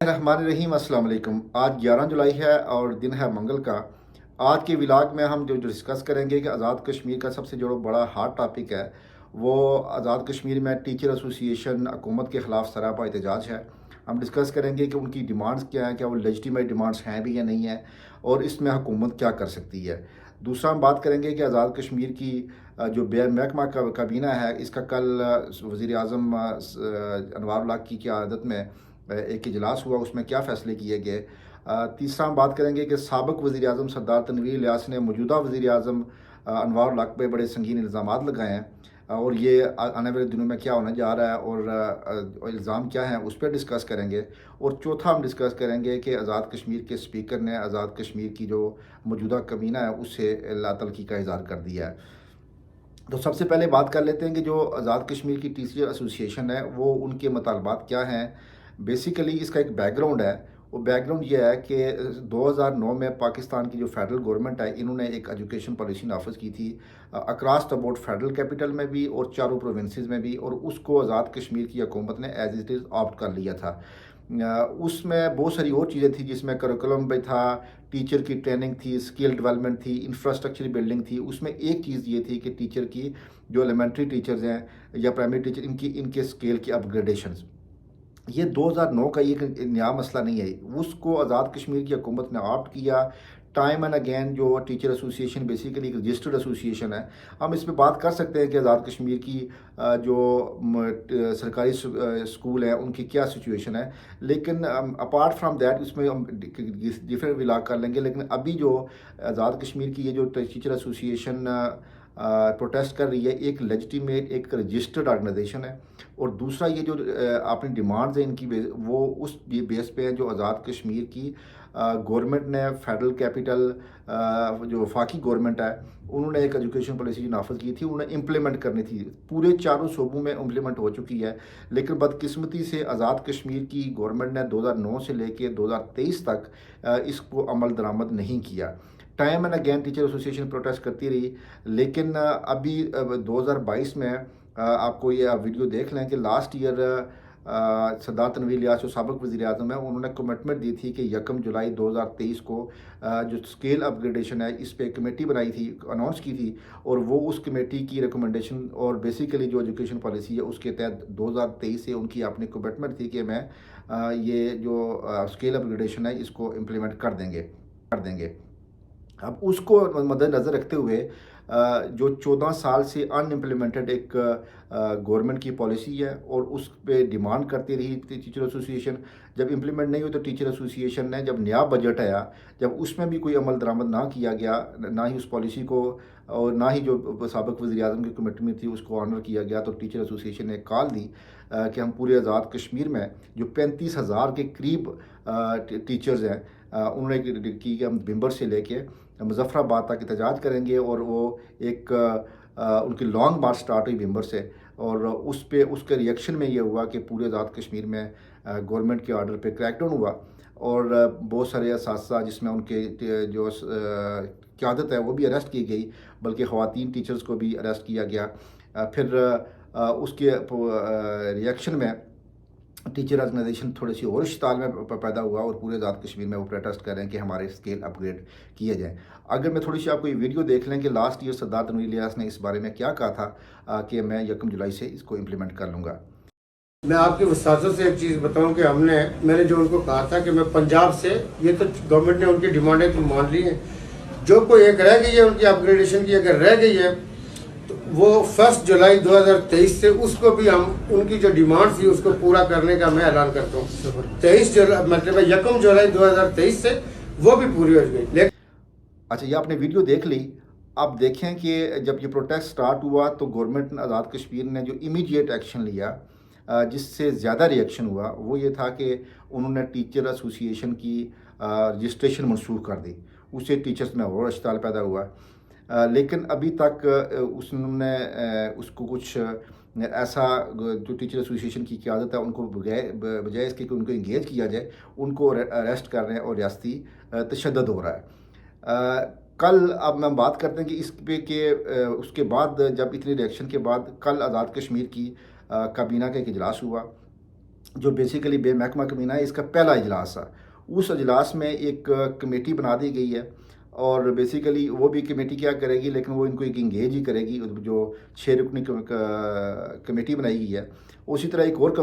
रहमान रहीम अस्सलाम वालेकुम। आज 11 जुलाई है और दिन है मंगल का। आज के व्लॉग में हम जो डिस्कस करेंगे कि आज़ाद कश्मीर का सबसे जो बड़ा हॉट टॉपिक है वो आज़ाद कश्मीर में टीचर एसोसिएशन हुकूमत के ख़िलाफ़ सरापा एहतजाज है। हम डिस्कस करेंगे कि उनकी डिमांड्स क्या हैं, क्या वो लेजिटिमेट डिमांड्स हैं भी या नहीं हैं, और इसमें हुकूमत क्या कर सकती है। दूसरा हम बात करेंगे कि आज़ाद कश्मीर की जो महकमा का काबीना है, इसका कल वज़ीर आज़म अनवार उल्लाह की क़यादत में एक इजलास हुआ, उसमें क्या फ़ैसले किए गए। तीसरा हम बात करेंगे कि साबिक़ वज़ीर आज़म सरदार तनवीर इलियास ने मौजूदा वज़ीर आज़म अनवार उल्लाह पे बड़े संगीन इल्ज़ामात लगाए हैं, और ये आने वाले दिनों में क्या होने जा रहा है और इल्ज़ाम क्या हैं, उस पर डिस्कस करेंगे। और चौथा हम डिस्कस करेंगे कि आज़ाद कश्मीर के स्पीकर ने आज़ाद कश्मीर की जो मौजूदा काबीना है उससे लातल्की का इज़हार कर दिया है। तो सबसे पहले बात कर लेते हैं कि जो आज़ाद कश्मीर की टीचर एसोसिएशन है वो उनके मुतालबात क्या हैं। बेसिकली इसका एक बैकग्राउंड है। वो बैकग्राउंड ये है कि 2009 में पाकिस्तान की जो फेडरल गवर्नमेंट है, इन्होंने एक एजुकेशन पॉलिसी नाफिज की थी across the board, federal capital में भी और चारों प्रोविंसेस में भी, और उसको आज़ाद कश्मीर की हुकूमत ने एज इट इज़ ऑप्ट कर लिया था। उसमें बहुत सारी और चीज़ें थी, जिसमें करिकुलम भी था, टीचर की ट्रेनिंग थी, स्किल डेवलपमेंट थी, इंफ्रास्ट्रक्चर बिल्डिंग थी। उसमें एक चीज़ ये थी कि टीचर की जो एलिमेंट्री टीचर्स हैं या प्राइमरी टीचर, इनके स्केल की अपग्रेडेशंस। ये 2009 का एक नया मसला नहीं है, उसको आज़ाद कश्मीर की हुकूमत ने ऑप्ट किया टाइम एंड अगेन। जो टीचर एसोसिएशन बेसिकली एक रजिस्टर्ड एसोसिएशन है। हम इस पर बात कर सकते हैं कि आज़ाद कश्मीर की जो सरकारी स्कूल है उनकी क्या सिचुएशन है, लेकिन अपार्ट फ्राम दैट उसमें हम डिफरेंट विलाग कर लेंगे। लेकिन अभी जो आज़ाद कश्मीर की ये जो टीचर एसोसिएशन प्रोटेस्ट कर रही है, एक लेजिटिमेट एक रजिस्टर्ड ऑर्गेनाइजेशन है, और दूसरा ये जो अपनी डिमांड्स हैं इनकी वो उस बेस पे है जो आज़ाद कश्मीर की गवर्नमेंट ने, फेडरल कैपिटल जो वफाकी गवर्नमेंट है, उन्होंने एक एजुकेशन पॉलिसी नाफिज की थी, उन्हें इम्प्लीमेंट करनी थी। पूरे चारों सूबों में इम्प्लीमेंट हो चुकी है, लेकिन बदकिस्मती से आज़ाद कश्मीर की गवर्नमेंट ने 2009 से लेकर 2023 तक इसको अमल दरामद नहीं किया। Time and again teacher association protest करती रही, लेकिन अभी 2022 में आपको ये आप वीडियो देख लें कि लास्ट ईयर सरदार तनवीर इलियास जो साबिक़ वज़ीर आज़म है, उन्होंने कमिटमेंट दी थी कि 1 जुलाई 2023 को जो स्केल अपग्रेडेशन है इस पे कमेटी बनाई थी, अनाउंस की थी, और वो उस कमेटी की रिकमेंडेशन और बेसिकली जो एजुकेशन पॉलिसी है उसके तहत 2023 से उनकी अपनी कमिटमेंट थी कि मैं ये जो स्केल अपग्रेडेशन है इसको इम्प्लीमेंट कर देंगे। अब उसको मद्देनज़र रखते हुए जो 14 साल से अनइम्प्लीमेंटेड एक गवर्नमेंट की पॉलिसी है, और उस पे डिमांड करती रही टीचर एसोसिएशन। जब इम्प्लीमेंट नहीं हुई तो टीचर एसोसिएशन ने, जब नया बजट आया, जब उसमें भी कोई अमल दरामद ना किया गया, ना ही उस पॉलिसी को और ना ही जो साबिक़ वज़ीर आज़म की कमिटमेंट थी उसको ऑनर किया गया, तो टीचर एसोसिएशन ने कॉल दी कि हम पूरे आज़ाद कश्मीर में जो 35,000 के करीब टीचर्स हैं, उन्होंने की कि हम बिम्बर से लेके मुज़फ़्फ़राबाद तक एहतजाज करेंगे, और वो एक उनकी लॉन्ग मार्च स्टार्ट हुई बिम्बर से, और उसके रिएक्शन में ये हुआ कि पूरे आज़ाद कश्मीर में गवर्नमेंट के ऑर्डर पे क्रैकडाउन हुआ, और बहुत सारे असातिज़ा जिसमें उनके जो क़यादत है वो भी अरेस्ट की गई, बल्कि ख़वातीन टीचर्स को भी अरेस्ट किया गया। फिर उसके रिएक्शन में टीचर ऑर्गेनाइजेशन थोड़ी सी और इश्ताल में पैदा हुआ, और पूरे आज़ाद कश्मीर में वो प्रोटेस्ट कर रहे हैं कि हमारे स्केल अपग्रेड किए जाएँ। अगर मैं थोड़ी सी आपको ये वीडियो देख लें कि लास्ट ईयर सरदार तनवीर इलियास ने इस बारे में क्या कहा था कि मैं 1 जुलाई से इसको इम्प्लीमेंट कर लूँगा। मैं आपके वसातों से एक चीज़ बताऊं कि मैंने जो उनको कहा था कि मैं पंजाब से, ये तो गवर्नमेंट ने उनकी डिमांडें तो मान ली हैं, जो कोई एक रह गई है उनकी अपग्रेडेशन की अगर रह गई है तो वो 1 जुलाई 2023 से उसको भी हम उनकी जो डिमांड थी उसको पूरा करने का मैं ऐलान करता हूँ। 23 जुलाई मतलब 1 जुलाई 2023 से वो भी पूरी हो गई। लेकिन अच्छा, ये आपने वीडियो देख ली। आप देखें कि जब ये प्रोटेस्ट स्टार्ट हुआ तो गवर्नमेंट आज़ाद कश्मीर ने जो इमीडिएट एक्शन लिया, जिससे ज़्यादा रिएक्शन हुआ, वो ये था कि उन्होंने टीचर एसोसिएशन की रजिस्ट्रेशन मनसूख कर दी। उससे टीचर्स में और इश्ताल पैदा हुआ, लेकिन अभी तक उसको कुछ ऐसा जो टीचर एसोसिएशन की क़यादत है उनको बजाय इसके कि उनको इंगेज किया जाए, उनको अरेस्ट कर रहे हैं और रियासती तशद्दुद हो रहा है। कल अब हम बात करते हैं कि इस पे कि उसके बाद जब इतने रिएक्शन के बाद कल आज़ाद कश्मीर की काबीना का एक इजलास हुआ, जो बेसिकली बे महकमा कमीना है, इसका पहला इजलास था। उस इजलास में एक कमेटी बना दी गई है और बेसिकली वो भी कमेटी क्या करेगी, लेकिन वो इनको एक इंगेज ही करेगी। जो 6 रुकनी कमेटी बनाई गई है, उसी तरह एक और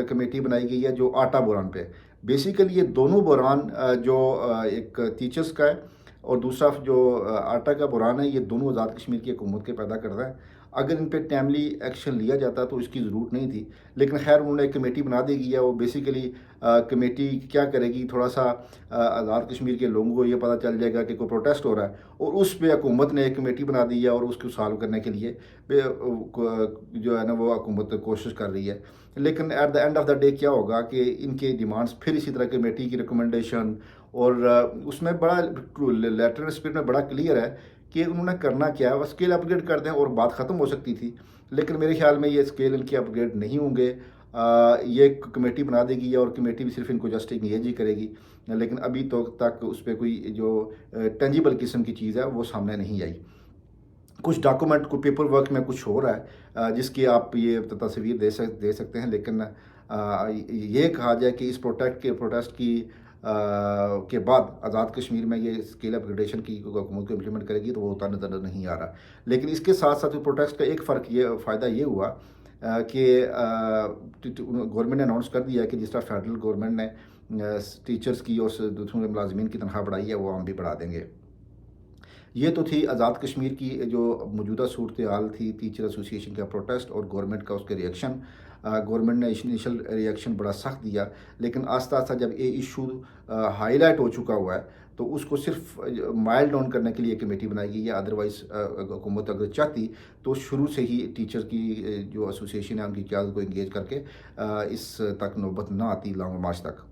कमेटी बनाई गई है जो आटा बोरान पे। बेसिकली ये दोनों बोरान जो एक टीचर्स का है और दूसरा जो आटा का बुरान है, ये दोनों आज़ाद कश्मीर की हुकूमत के पैदा करता है। अगर इन पे टाइमली एक्शन लिया जाता तो इसकी ज़रूरत नहीं थी, लेकिन खैर उन्होंने एक कमेटी बना दी गई है। वो बेसिकली कमेटी क्या करेगी, थोड़ा सा आज़ाद कश्मीर के लोगों को ये पता चल जाएगा कि कोई प्रोटेस्ट हो रहा है और उस पे हुकूमत ने एक कमेटी बना दी है और उसको सॉल्व करने के लिए जो है ना वो हुकूमत कोशिश कर रही है। लेकिन at the end of the day क्या होगा कि इनके डिमांड्स फिर इसी तरह कमेटी की रिकमेंडेशन और उसमें बड़ा लेटर स्पिरिट में बड़ा क्लियर है कि उन्होंने करना क्या है। वो स्केल अपग्रेड कर दें और बात ख़त्म हो सकती थी, लेकिन मेरे ख्याल में ये स्केल इनके अपग्रेड नहीं होंगे। ये कमेटी बना देगी और कमेटी भी सिर्फ इनको जस्ट इंगेज ही करेगी, लेकिन अभी तो तक उस पर कोई जो टेंजिबल किस्म की चीज़ है वो सामने नहीं आई। कुछ डॉक्यूमेंट को पेपर वर्क में कुछ हो रहा है जिसकी आप ये तस्वीर दे सकते हैं, लेकिन ये कहा जाए कि इस प्रोटेस्ट की के बाद आज़ाद कश्मीर में ये स्केल अपग्रेडेशन की हुकूमत को इम्प्लीमेंट करेगी तो वो होता नज़र नहीं आ रहा। लेकिन इसके साथ साथ प्रोटेस्ट का एक फ़ायदा ये हुआ कि गवर्नमेंट ने अनाउंस कर दिया कि जिस तरह फेडरल गवर्नमेंट ने टीचर्स की और दूसरों मुलाजमीन की तनख्वाह बढ़ाई है, वो हम भी बढ़ा देंगे। ये तो थी आज़ाद कश्मीर की जो मौजूदा सूरत हाल थी, टीचर एसोसिएशन का प्रोटेस्ट और गवर्नमेंट का उसके रिएक्शन। गवर्नमेंट ने इनिशियल रिएक्शन बड़ा सख्त दिया, लेकिन आस्ता आस्ता जब ये इशू हाईलाइट हो चुका हुआ है तो उसको सिर्फ माइल डाउन करने के लिए कमेटी बनाई गई है। अदरवाइज़ हुकूमत अगर चाहती तो शुरू से ही टीचर की जो एसोसिएशन है उनकी क़यादत को इंगेज करके इस तक नौबत ना आती लॉन्ग मार्च तक।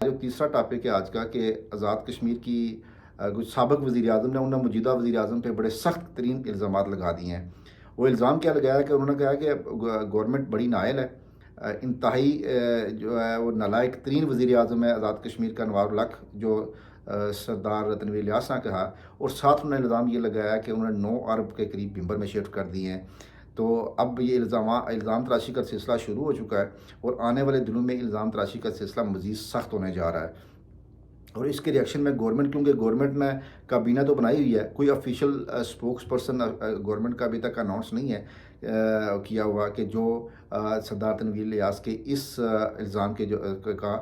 जो तीसरा टॉपिक है आज का कि आज़ाद कश्मीर की कुछ साबिक़ वज़ीर-ए-आज़म ने उन्होंने मौजूदा वज़ीर-ए-आज़म पे बड़े सख्त तरीन इल्ज़ामात लगा दिए हैं। वो इल्ज़ाम क्या लगाया कि उन्होंने कहा कि गवर्नमेंट बड़ी नाअहल है, इंतहाई जो है वो नालायक तरीन वज़ीर-ए-आज़म है आज़ाद कश्मीर का नवाब लख, जो सरदार तनवीर इलियास ने कहा। और साथ उन्होंने इल्ज़ाम ये लगाया कि उन्होंने 9 अरब के करीब बिम्बर में शिफ्ट कर दिए हैं। तो अब ये इल्ज़ाम तराशी का सिलसिला शुरू हो चुका है और आने वाले दिनों में इल्ज़ाम तराशी का सिलसिला मज़ीद सख्त होने जा रहा है। और इसके रिएक्शन में गवर्नमेंट, क्योंकि गवर्नमेंट ने काबीना तो बनाई हुई है, कोई ऑफिशियल स्पोक्स पर्सन गवर्नमेंट का अभी तक अनाउंस नहीं है किया हुआ कि जो सरदार तनवीर इलियास के इस इल्ज़ाम के का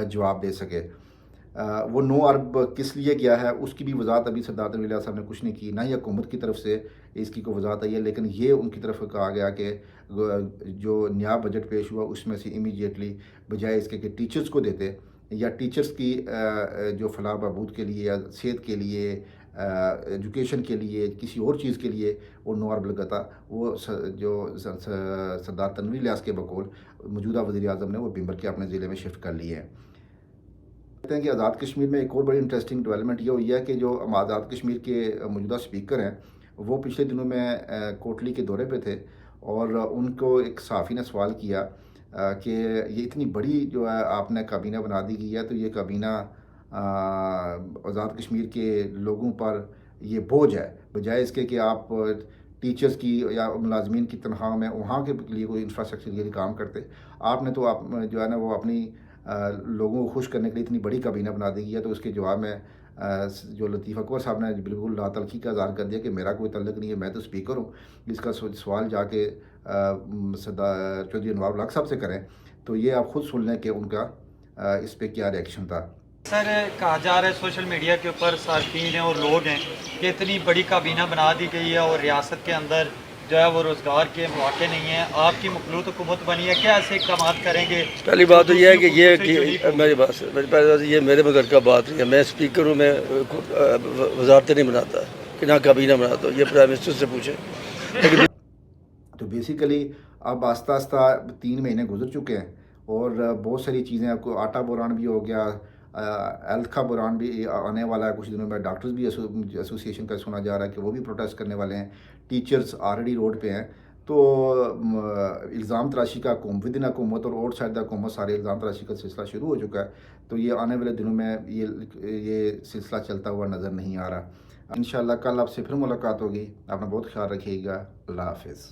जवाब दे सके। वो 9 अरब किस लिए गया है उसकी भी वजाहत अभी सरदार तनवीर इलियास साहब ने कुछ नहीं की, ना ही हुकूमत की तरफ से इसकी कोई वजाहत आई है। लेकिन ये उनकी तरफ कहा गया कि जो नया बजट पेश हुआ उसमें से इमीडिएटली बजाय इसके कि टीचर्स को देते या टीचर्स की जो फलाह बहबूद के लिए या सेहत के लिए, एजुकेशन के लिए, किसी और चीज़ के लिए वो 9 अरब लगाता, वो जो सरदार तनवीर इलियास के बकौल मौजूदा वज़ीर-ए-आज़म ने वो बिम्बर के अपने ज़िले में शिफ्ट कर लिए हैं। कहते हैं कि आज़ाद कश्मीर में एक और बड़ी इंटरेस्टिंग डेवलपमेंट ये हुई है कि जो आज़ाद कश्मीर के मौजूदा स्पीकर हैं वो पिछले दिनों में कोटली के दौरे पे थे और उनको एक सहाफ़ी ने सवाल किया कि ये इतनी बड़ी जो है आपने काबीना बना दी गई है, तो ये काबीना आज़ाद कश्मीर के लोगों पर ये बोझ है, बजाय इसके कि आप टीचर्स की या मुलाजमीन की तनख्वाह में वहाँ के लिए कोई इंफ्रास्ट्रक्चर के लिए काम करते। आपने तो आप जो है ना वो अपनी लोगों को खुश करने के लिए इतनी बड़ी काबीना बना दी गई है। तो उसके जवाब में जो लतीफ़ अकबर साहब ने बिल्कुल लातल्खी का इज़हार कर दिया कि मेरा कोई तल्लुक़ नहीं है, मैं तो स्पीकर हूँ। इसका सवाल जाके सरदार चौधरी नवाब लख साहब से करें, तो ये आप खुद सुन लें कि उनका इस पर क्या रिएक्शन था। सर, कहा जा रहा है सोशल मीडिया के ऊपर सार्फिन हैं और लोग हैं कि इतनी बड़ी काबीना बना दी गई है और रियासत के अंदर जो है वो रोज़गार के मौके नहीं हैं। आपकी मखलूत हुकूमत बनी है, क्या ऐसे इक़दाम करेंगे? पहली बात तो ये है कि मेरी पहली बात ये मेरे मगर का बात नहीं है। मैं स्पीकर हूँ, मैं वजारतें नहीं बनाता कि ना काबीना बनाता हूँ, ये प्राइम मिनिस्टर से पूछें। तो बेसिकली अब आस्ता आस्ता 3 महीने गुजर चुके हैं और बहुत सारी चीज़ें, आपको आटा बुरान भी हो गया, हेल्थ का बुरान भी आने वाला है कुछ दिनों में। डॉक्टर्स भी एसोसिएशन का सुना जा रहा है कि वो भी प्रोटेस्ट करने वाले हैं। टीचर्स ऑलरेडी रोड पे हैं। तो इल्ज़ाम तराशी का विद इन हुकूमत और आउटसाइड द हुकूमत सारे इल्ज़ाम तराशी का सिलसिला शुरू हो चुका है। तो ये आने वाले दिनों में ये सिलसिला चलता हुआ नज़र नहीं आ रहा। इंशाअल्लाह कल आपसे फिर मुलाकात होगी। अपना बहुत ख्याल रखिएगा। अल्लाह हाफिज़।